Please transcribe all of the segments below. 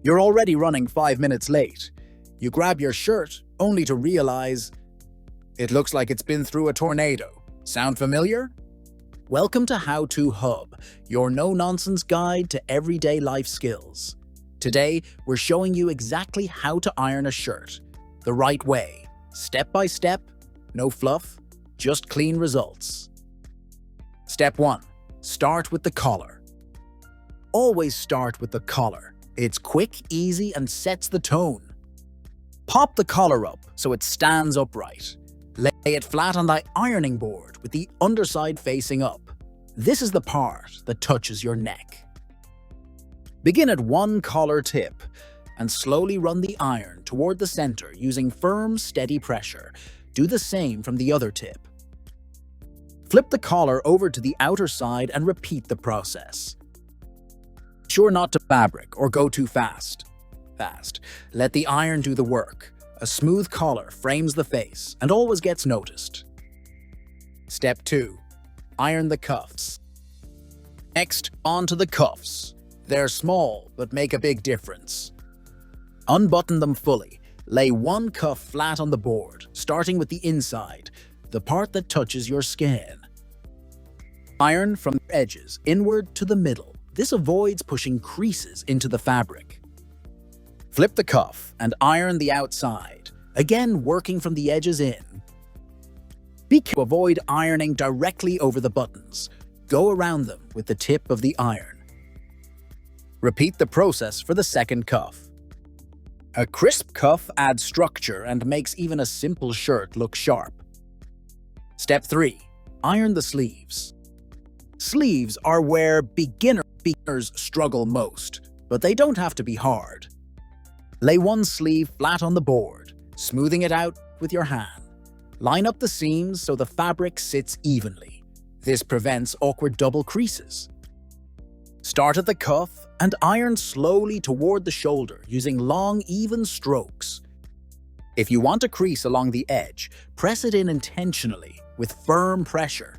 You're already running 5 minutes late. You grab your shirt, only to realize it looks like it's been through a tornado. Sound familiar? Welcome to HowToHub, your no-nonsense guide to everyday life skills. Today, we're showing you exactly how to iron a shirt the right way, step by step, no fluff, just clean results. Step 1. Start with the collar. Always start with the collar. It's quick, easy, and sets the tone. Pop the collar up so it stands upright. Lay it flat on the ironing board with the underside facing up. This is the part that touches your neck. Begin at one collar tip and slowly run the iron toward the center using firm, steady pressure. Do the same from the other tip. Flip the collar over to the outer side and repeat the process. Sure not to fabric or go too fast. Let the iron do the work. A smooth collar frames the face and always gets noticed. Step 2. Iron the cuffs. Next, onto the cuffs. They're small but make a big difference. Unbutton them fully. Lay one cuff flat on the board, starting with the inside, the part that touches your skin. Iron from the edges inward to the middle. This avoids pushing creases into the fabric. Flip the cuff and iron the outside, again working from the edges in. Be careful to avoid ironing directly over the buttons. Go around them with the tip of the iron. Repeat the process for the second cuff. A crisp cuff adds structure and makes even a simple shirt look sharp. Step 3. Iron the sleeves. Sleeves are where beginners struggle most, but they don't have to be hard. Lay one sleeve flat on the board, smoothing it out with your hand. Line up the seams so the fabric sits evenly. This prevents awkward double creases. Start at the cuff and iron slowly toward the shoulder using long, even strokes. If you want a crease along the edge, press it in intentionally with firm pressure.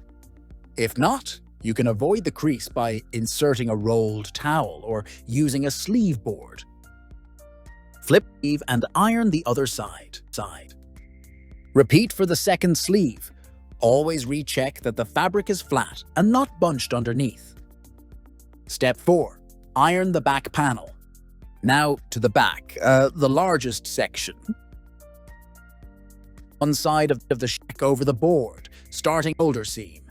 If not, you can avoid the crease by inserting a rolled towel or using a sleeve board. Flip sleeve and iron the other side. Repeat for the second sleeve. Always recheck that the fabric is flat and not bunched underneath. Step 4. Iron the back panel. Now to the back, the largest section. One side of the shack over the board, starting shoulder seam.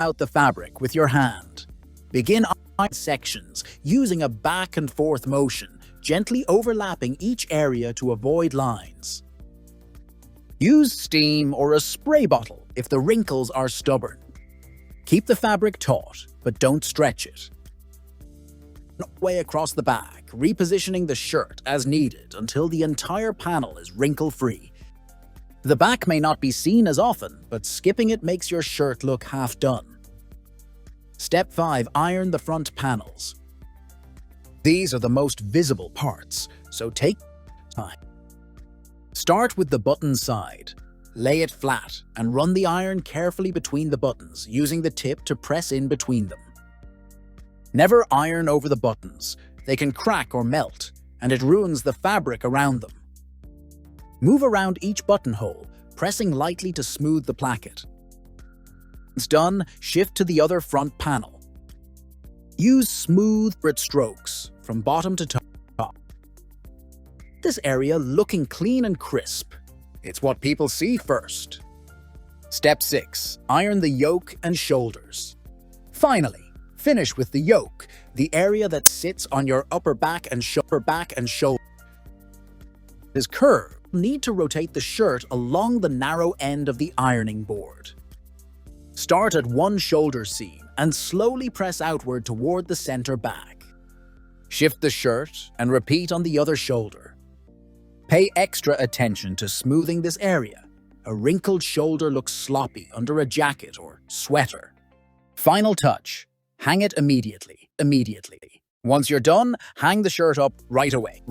Out the fabric with your hand. Begin ironing sections using a back and forth motion, gently overlapping each area to avoid lines. Use steam or a spray bottle if the wrinkles are stubborn. Keep the fabric taut, but don't stretch it. Way across the back, repositioning the shirt as needed until the entire panel is wrinkle-free. The back may not be seen as often, but skipping it makes your shirt look half done. Step 5. Iron the front panels. These are the most visible parts, so take time. Start with the button side. Lay it flat and run the iron carefully between the buttons, using the tip to press in between them. Never iron over the buttons. They can crack or melt, and it ruins the fabric around them. Move around each buttonhole, pressing lightly to smooth the placket. Once done, shift to the other front panel. Use smooth strokes from bottom to top. This area looking clean and crisp. It's what people see first. Step 6. Iron the yoke and shoulders. Finally, finish with the yoke, the area that sits on your upper back and shoulder. Is curved. Need to rotate the shirt along the narrow end of the ironing board. Start at one shoulder seam and slowly press outward toward the center back. Shift the shirt and repeat on the other shoulder. Pay extra attention to smoothing this area. A wrinkled shoulder looks sloppy under a jacket or sweater. Final touch. Hang it immediately. Once you're done, hang the shirt up right away.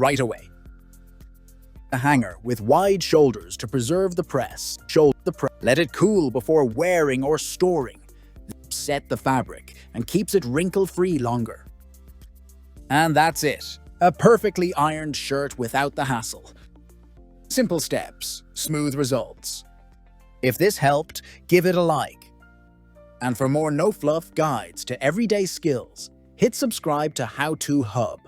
A hanger with wide shoulders to preserve the press. Let it cool before wearing or storing. Set the fabric and keeps it wrinkle-free longer. And that's it. A perfectly ironed shirt without the hassle. Simple steps, smooth results. If this helped, give it a like. And for more no-fluff guides to everyday skills, hit subscribe to HowToHub.